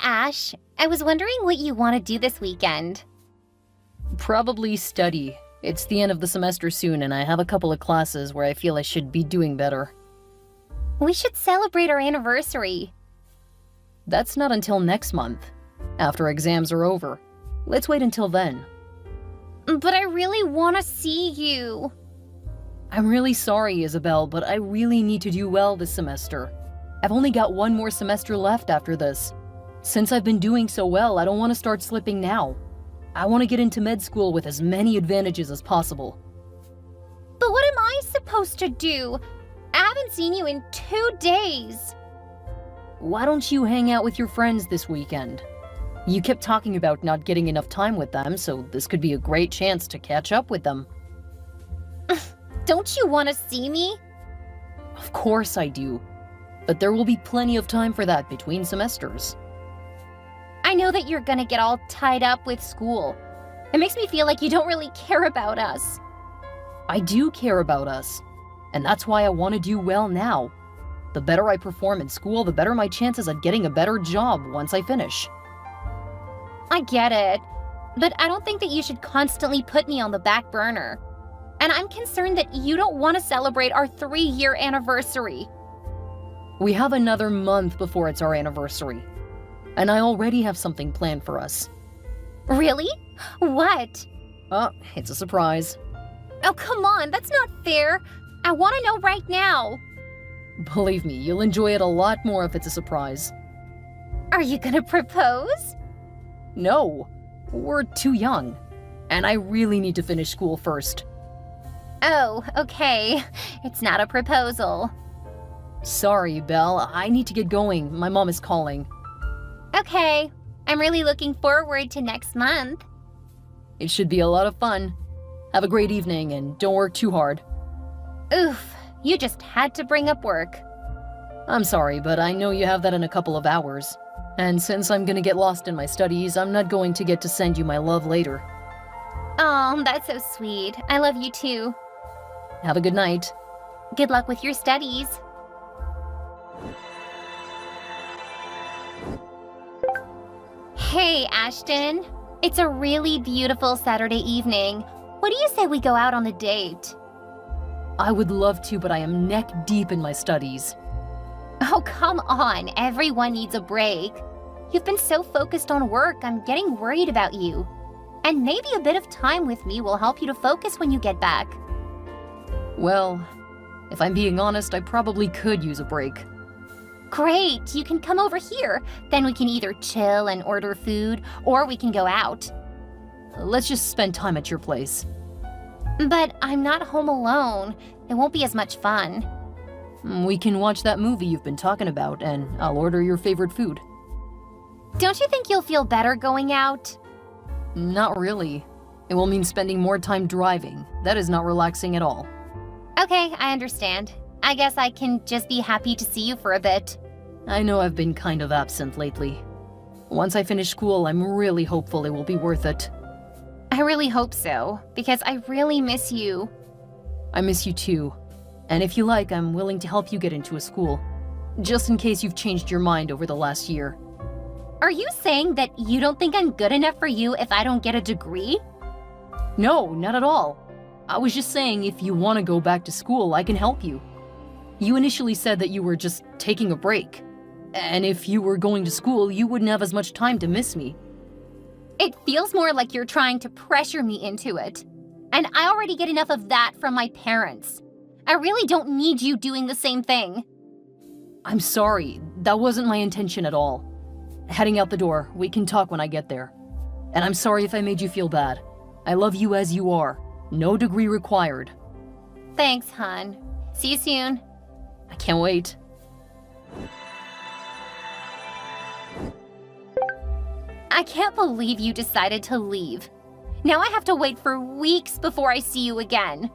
Ash. I was wondering what you want to do this weekend. Probably study. It's the end of the semester soon, and I have a couple of classes where I feel I should be doing better. We should celebrate our anniversary. That's not until next month, after exams are over. Let's wait until then. But I really want to see you. I'm really sorry, Isabel, but I really need to do well this semester. I've only got one more semester left after this. Since I've been doing so well, I don't want to start slipping now. I want to get into med school with as many advantages as possible. But what am I supposed to do? I haven't seen you in 2 days. Why don't you hang out with your friends this weekend? You kept talking about not getting enough time with them, so this could be a great chance to catch up with them. Don't you want to see me? Of course I do. But there will be plenty of time for that between semesters. I know that you're gonna get all tied up with school. It makes me feel like you don't really care about us. I do care about us, and that's why I want to do well now. The better I perform in school, the better my chances at getting a better job once I finish. I get it, but I don't think that you should constantly put me on the back burner. And I'm concerned that you don't want to celebrate our 3-year anniversary. We have another month before it's our anniversary, and I already have something planned for us. Really? What? It's a surprise. Oh, come on, that's not fair. I want to know right now. Believe me, you'll enjoy it a lot more if it's a surprise. Are you gonna propose? No, we're too young, and I really need to finish school first. Oh, okay. It's not a proposal. Sorry, Belle, I need to get going. My mom is calling. Okay, I'm really looking forward to next month. It should be a lot of fun. Have a great evening, and don't work too hard. Oof, you just had to bring up work. I'm sorry, but I know you have that in a couple of hours. And since I'm gonna get lost in my studies, I'm not going to get to send you my love later. Oh, that's so sweet. I love you too. Have a good night. Good luck with your studies. Hey, Ashton. It's a really beautiful Saturday evening. What do you say we go out on a date? I would love to, but I am neck deep in my studies. Oh, come on. Everyone needs a break. You've been so focused on work, I'm getting worried about you. And maybe a bit of time with me will help you to focus when you get back. Well, if I'm being honest, I probably could use a break. Great, you can come over here. Then we can either chill and order food, or we can go out. Let's just spend time at your place. But I'm not home alone. It won't be as much fun. We can watch that movie you've been talking about, and I'll order your favorite food. Don't you think you'll feel better going out? Not really. It will mean spending more time driving. That is not relaxing at all. Okay, I understand. I guess I can just be happy to see you for a bit. I know I've been kind of absent lately. Once I finish school, I'm really hopeful it will be worth it. I really hope so, because I really miss you. I miss you too. And if you like, I'm willing to help you get into a school. Just in case you've changed your mind over the last year. Are you saying that you don't think I'm good enough for you if I don't get a degree? No, not at all. I was just saying if you want to go back to school, I can help you. You initially said that you were just taking a break. And if you were going to school, you wouldn't have as much time to miss me. It feels more like you're trying to pressure me into it. And I already get enough of that from my parents. I really don't need you doing the same thing. I'm sorry. That wasn't my intention at all. Heading out the door. We can talk when I get there. And I'm sorry if I made you feel bad. I love you as you are. No degree required. Thanks, hon. See you soon. I can't wait. I can't believe you decided to leave. Now I have to wait for weeks before I see you again.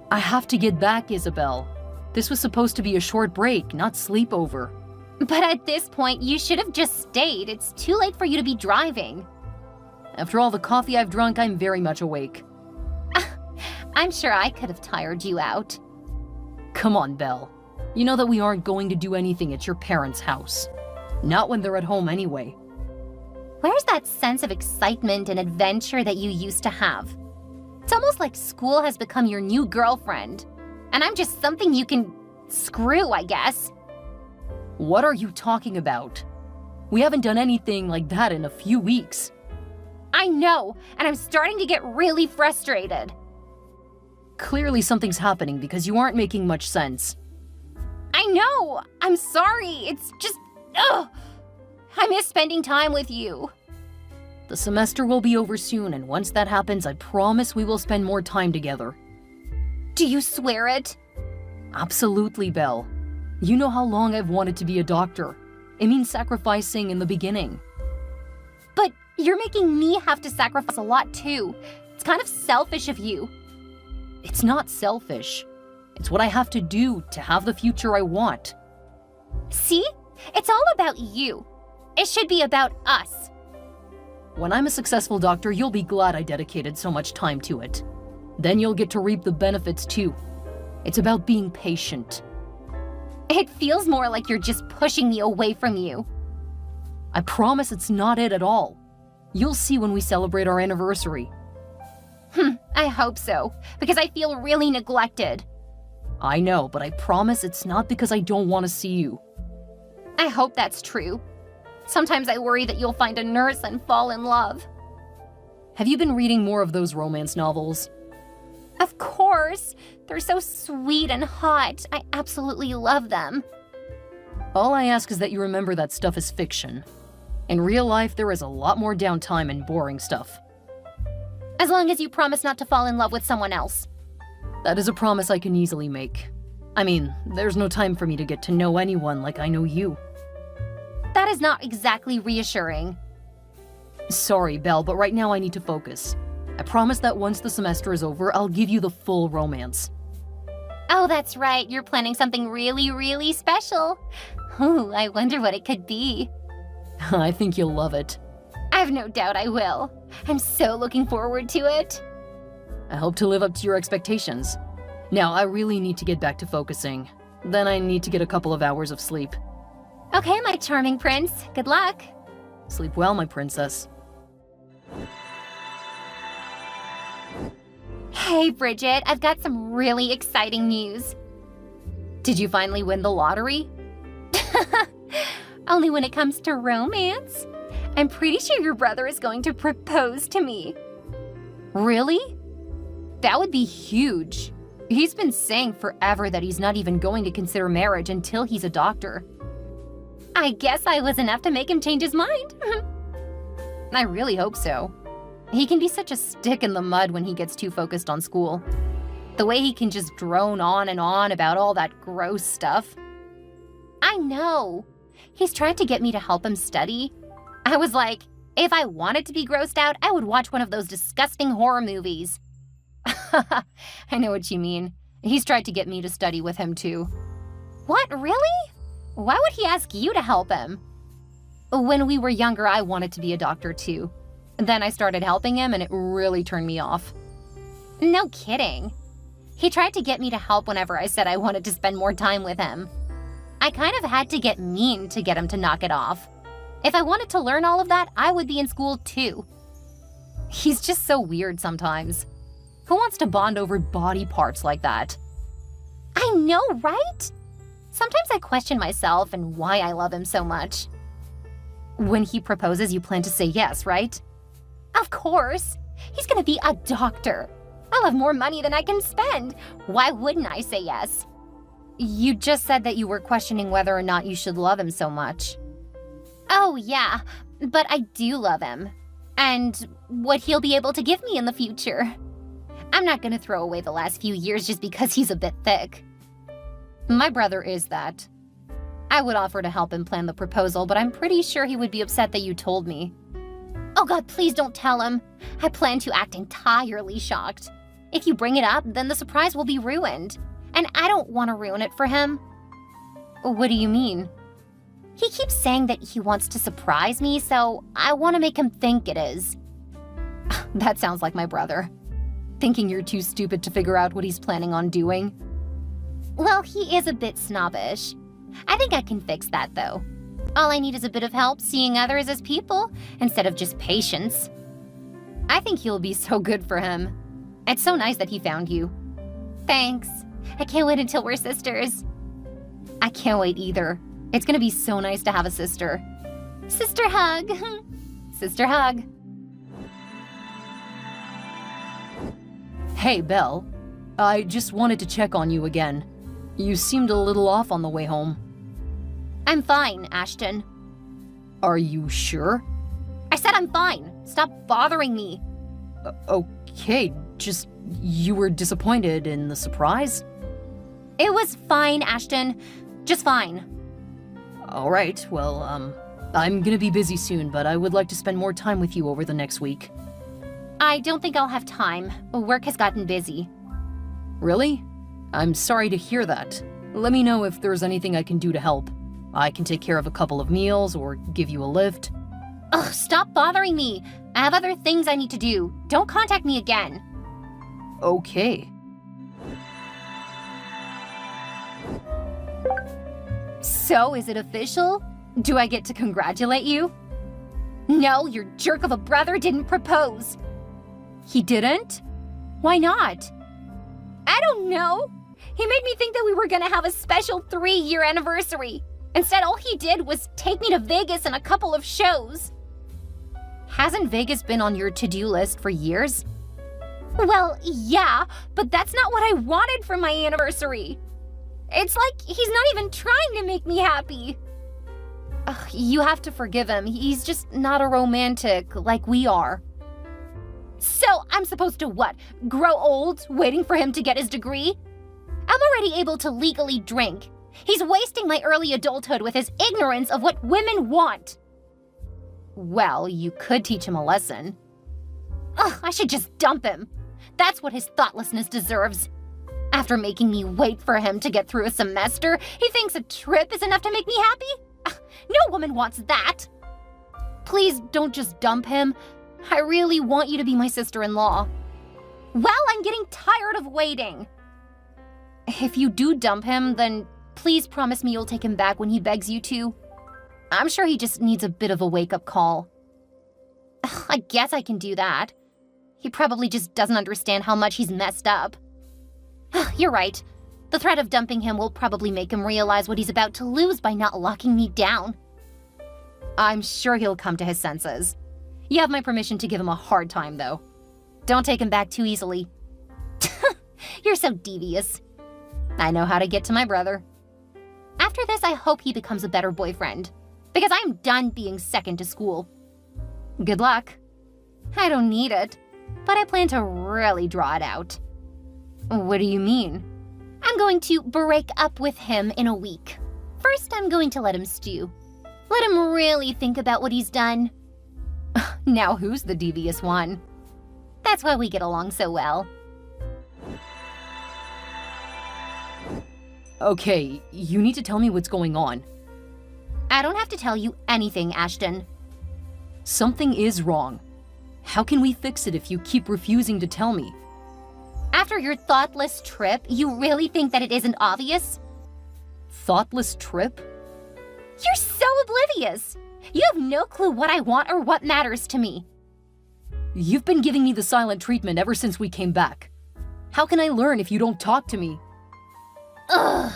I have to get back, Isabel. This was supposed to be a short break, not sleepover. But at this point, you should have just stayed. It's too late for you to be driving. After all the coffee I've drunk, I'm very much awake. I'm sure I could have tired you out. Come on, Belle. You know that we aren't going to do anything at your parents' house. Not when they're at home anyway. Where's that sense of excitement and adventure that you used to have? It's almost like school has become your new girlfriend, and I'm just something you can screw, I guess. What are you talking about? We haven't done anything like that in a few weeks. I know, and I'm starting to get really frustrated. Clearly something's happening because you aren't making much sense. I know! I'm sorry, it's just... Ugh! I miss spending time with you. The semester will be over soon, and once that happens, I promise we will spend more time together. Do you swear it? Absolutely, Belle. You know how long I've wanted to be a doctor. It means sacrificing in the beginning. But you're making me have to sacrifice a lot too. It's kind of selfish of you. It's not selfish. It's what I have to do to have the future I want. See? It's all about you. It should be about us. When I'm a successful doctor, you'll be glad I dedicated so much time to it. Then you'll get to reap the benefits too. It's about being patient. It feels more like you're just pushing me away from you. I promise it's not it at all. You'll see when we celebrate our anniversary. I hope so, because I feel really neglected. I know, but I promise it's not because I don't want to see you. I hope that's true. Sometimes I worry that you'll find a nurse and fall in love. Have you been reading more of those romance novels? Of course! They're so sweet and hot. I absolutely love them. All I ask is that you remember that stuff is fiction. In real life, there is a lot more downtime and boring stuff. As long as you promise not to fall in love with someone else. That is a promise I can easily make. I mean, there's no time for me to get to know anyone like I know you. That is not exactly reassuring. Sorry, Belle, but right now I need to focus. I promise that once the semester is over, I'll give you the full romance. Oh, that's right. You're planning something really, really special. Ooh, I wonder what it could be. I think you'll love it. I've no doubt I will. I'm so looking forward to it. I hope to live up to your expectations. Now, I really need to get back to focusing. Then I need to get a couple of hours of sleep. Okay, my charming prince. Good luck. Sleep well, my princess. Hey, Bridget, I've got some really exciting news. Did you finally win the lottery? Only when it comes to romance. I'm pretty sure your brother is going to propose to me. Really? That would be huge. He's been saying forever that he's not even going to consider marriage until he's a doctor. I guess I was enough to make him change his mind. I really hope so. He can be such a stick in the mud when he gets too focused on school. The way he can just drone on and on about all that gross stuff. I know. He's tried to get me to help him study. I was like, if I wanted to be grossed out, I would watch one of those disgusting horror movies. I know what you mean. He's tried to get me to study with him too. What, really? Why would he ask you to help him? When we were younger, I wanted to be a doctor too. Then I started helping him and it really turned me off. No kidding. He tried to get me to help whenever I said I wanted to spend more time with him. I kind of had to get mean to get him to knock it off. If I wanted to learn all of that, I would be in school too. He's just so weird sometimes. Who wants to bond over body parts like that? I know, right? Sometimes I question myself and why I love him so much. When he proposes, you plan to say yes, right? Of course. He's gonna be a doctor. I'll have more money than I can spend. Why wouldn't I say yes? You just said that you were questioning whether or not you should love him so much. Oh, yeah, but I do love him. And what he'll be able to give me in the future. I'm not gonna throw away the last few years just because he's a bit thick. My brother is that. I would offer to help him plan the proposal, but I'm pretty sure he would be upset that you told me. Oh God, please don't tell him. I plan to act entirely shocked. If you bring it up, then the surprise will be ruined. And I don't want to ruin it for him. What do you mean? He keeps saying that he wants to surprise me, so I want to make him think it is. That sounds like my brother. Thinking you're too stupid to figure out what he's planning on doing. Well, he is a bit snobbish. I think I can fix that, though. All I need is a bit of help seeing others as people instead of just patience. I think you'll be so good for him. It's so nice that he found you. Thanks. I can't wait until we're sisters. I can't wait either. It's gonna be so nice to have a sister. Sister hug. Sister hug. Hey, Belle. I just wanted to check on you again. You seemed a little off on the way home. I'm fine, Ashton. Are you sure? I said I'm fine. Stop bothering me. Okay, just you were disappointed in the surprise? It was fine, Ashton. Just fine. All right, well, I'm gonna be busy soon, but I would like to spend more time with you over the next week. I don't think I'll have time. Work has gotten busy. Really? I'm sorry to hear that. Let me know if there's anything I can do to help. I can take care of a couple of meals or give you a lift. Ugh, stop bothering me. I have other things I need to do. Don't contact me again. Okay. So, is it official? Do I get to congratulate you? No, your jerk of a brother didn't propose. He didn't? Why not? I don't know. He made me think that we were gonna have a special 3-year anniversary. Instead, all he did was take me to Vegas and a couple of shows. Hasn't Vegas been on your to-do list for years? Well, yeah, but that's not what I wanted for my anniversary. It's like he's not even trying to make me happy. Ugh, you have to forgive him. He's just not a romantic like we are. So I'm supposed to what? Grow old waiting for him to get his degree? I'm already able to legally drink. He's wasting my early adulthood with his ignorance of what women want. Well, you could teach him a lesson. Ugh, I should just dump him. That's what his thoughtlessness deserves. After making me wait for him to get through a semester, he thinks a trip is enough to make me happy? Ugh, no woman wants that. Please don't just dump him. I really want you to be my sister-in-law. Well, I'm getting tired of waiting. If you do dump him, then please promise me you'll take him back when he begs you to. I'm sure he just needs a bit of a wake-up call. I guess I can do that. He probably just doesn't understand how much he's messed up. You're right. The threat of dumping him will probably make him realize what he's about to lose by not locking me down. I'm sure he'll come to his senses. You have my permission to give him a hard time, though. Don't take him back too easily. You're so devious. I know how to get to my brother. After this, I hope he becomes a better boyfriend. Because I'm done being second to school. Good luck. I don't need it. But I plan to really draw it out. What do you mean? I'm going to break up with him in a week. First, I'm going to let him stew. Let him really think about what he's done. Now who's the devious one? That's why we get along so well. Okay, you need to tell me what's going on. I don't have to tell you anything, Ashton. Something is wrong. How can we fix it if you keep refusing to tell me? After your thoughtless trip, you really think that it isn't obvious? Thoughtless trip? You're so oblivious. You have no clue what I want or what matters to me. You've been giving me the silent treatment ever since we came back. How can I learn if you don't talk to me? Ugh.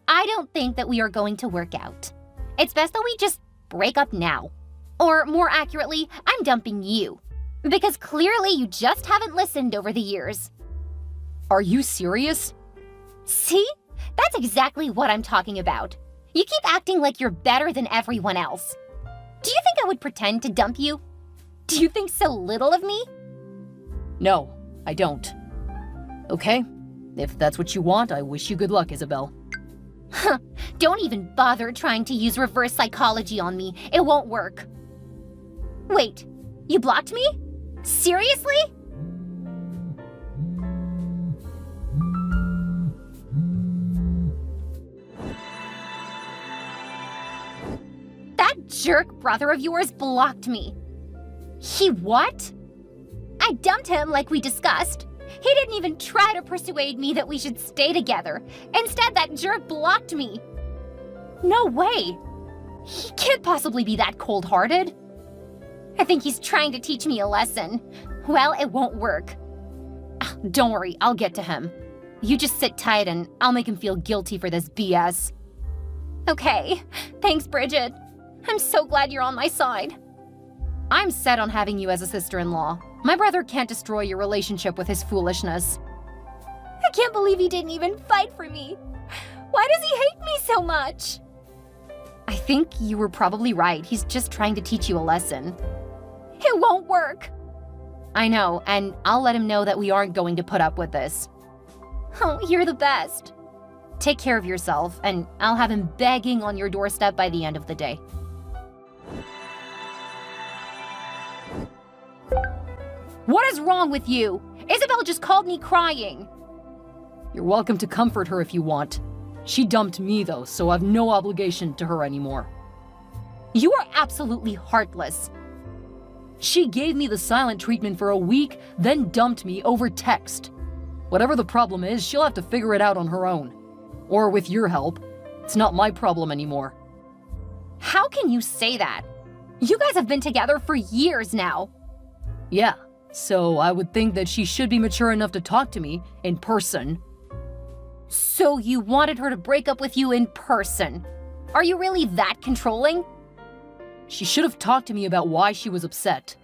I don't think that we are going to work out. It's best that we just break up now. Or more accurately, I'm dumping you. Because clearly you just haven't listened over the years. Are you serious? See? That's exactly what I'm talking about. You keep acting like you're better than everyone else. Do you think I would pretend to dump you? Do you think so little of me? No, I don't. Okay, if that's what you want, I wish you good luck, Isabel. Huh, don't even bother trying to use reverse psychology on me. It won't work. Wait, you blocked me? Seriously? That jerk brother of yours blocked me. He what? I dumped him like we discussed. He didn't even try to persuade me that we should stay together. Instead, that jerk blocked me. No way. He can't possibly be that cold-hearted. I think he's trying to teach me a lesson. Well, it won't work. Don't worry, I'll get to him. You just sit tight and I'll make him feel guilty for this BS. Okay, thanks, Bridget. I'm so glad you're on my side. I'm set on having you as a sister-in-law. My brother can't destroy your relationship with his foolishness. I can't believe he didn't even fight for me. Why does he hate me so much? I think you were probably right. He's just trying to teach you a lesson. It won't work. I know, and I'll let him know that we aren't going to put up with this. Oh, you're the best. Take care of yourself, and I'll have him begging on your doorstep by the end of the day. What is wrong with you? Isabel just called me crying. You're welcome to comfort her if you want. She dumped me, though, so I've no obligation to her anymore. You are absolutely heartless. She gave me the silent treatment for a week, then dumped me over text. Whatever the problem is, she'll have to figure it out on her own. Or with your help. It's not my problem anymore. How can you say that? You guys have been together for years now. Yeah, so I would think that she should be mature enough to talk to me in person. So you wanted her to break up with you in person? Are you really that controlling? She should have talked to me about why she was upset.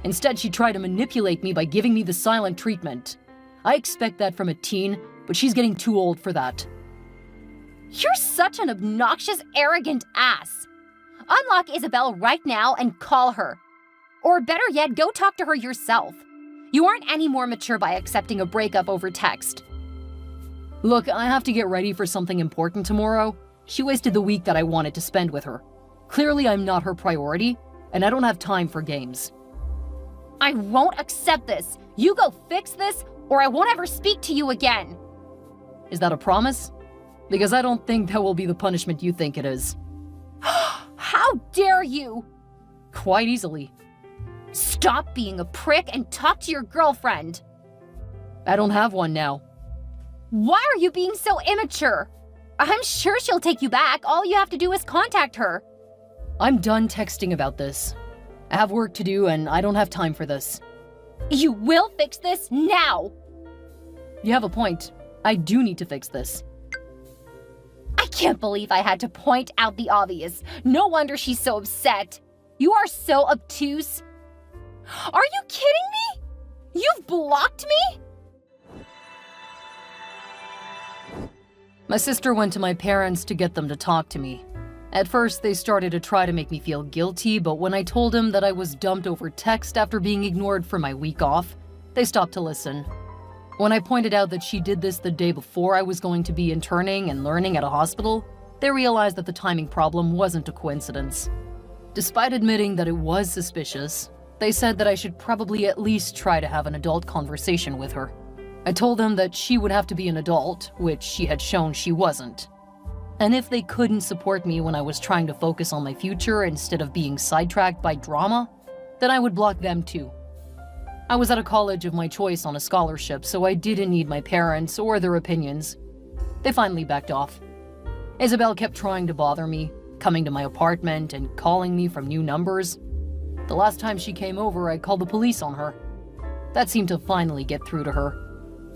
Instead, she tried to manipulate me by giving me the silent treatment. I expect that from a teen, but she's getting too old for that. You're such an obnoxious, arrogant ass. Unlock Isabel right now and call her. Or better yet, go talk to her yourself. You aren't any more mature by accepting a breakup over text. Look, I have to get ready for something important tomorrow. She wasted the week that I wanted to spend with her. Clearly, I'm not her priority, and I don't have time for games. I won't accept this. You go fix this, or I won't ever speak to you again. Is that a promise? Because I don't think that will be the punishment you think it is. How dare you! Quite easily. Stop being a prick and talk to your girlfriend. I don't have one now. Why are you being so immature? I'm sure she'll take you back. All you have to do is contact her. I'm done texting about this. I have work to do and I don't have time for this. You will fix this now. You have a point. I do need to fix this. I can't believe I had to point out the obvious. No wonder she's so upset. You are so obtuse. Are you kidding me? You've blocked me? My sister went to my parents to get them to talk to me. At first, they started to try to make me feel guilty, but when I told them that I was dumped over text after being ignored for my week off, they stopped to listen. When I pointed out that she did this the day before I was going to be interning and learning at a hospital, they realized that the timing problem wasn't a coincidence. Despite admitting that it was suspicious, they said that I should probably at least try to have an adult conversation with her. I told them that she would have to be an adult, which she had shown she wasn't. And if they couldn't support me when I was trying to focus on my future instead of being sidetracked by drama, then I would block them too. I was at a college of my choice on a scholarship, so I didn't need my parents or their opinions. They finally backed off. Isabel kept trying to bother me, coming to my apartment and calling me from new numbers. The last time she came over, I called the police on her. That seemed to finally get through to her.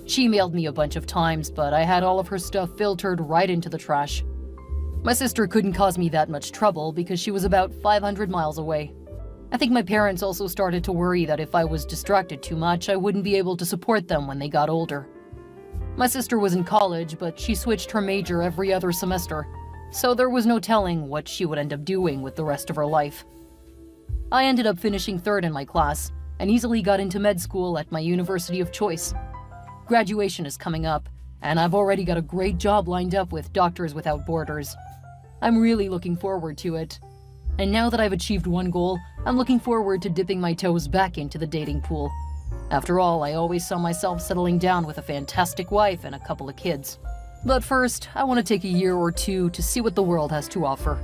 She emailed me a bunch of times, but I had all of her stuff filtered right into the trash. My sister couldn't cause me that much trouble because she was about 500 miles away. I think my parents also started to worry that if I was distracted too much, I wouldn't be able to support them when they got older. My sister was in college, but she switched her major every other semester, so there was no telling what she would end up doing with the rest of her life. I ended up finishing third in my class and easily got into med school at my university of choice. Graduation is coming up, and I've already got a great job lined up with Doctors Without Borders. I'm really looking forward to it. And now that I've achieved one goal, I'm looking forward to dipping my toes back into the dating pool. After all, I always saw myself settling down with a fantastic wife and a couple of kids. But first, I want to take a year or two to see what the world has to offer.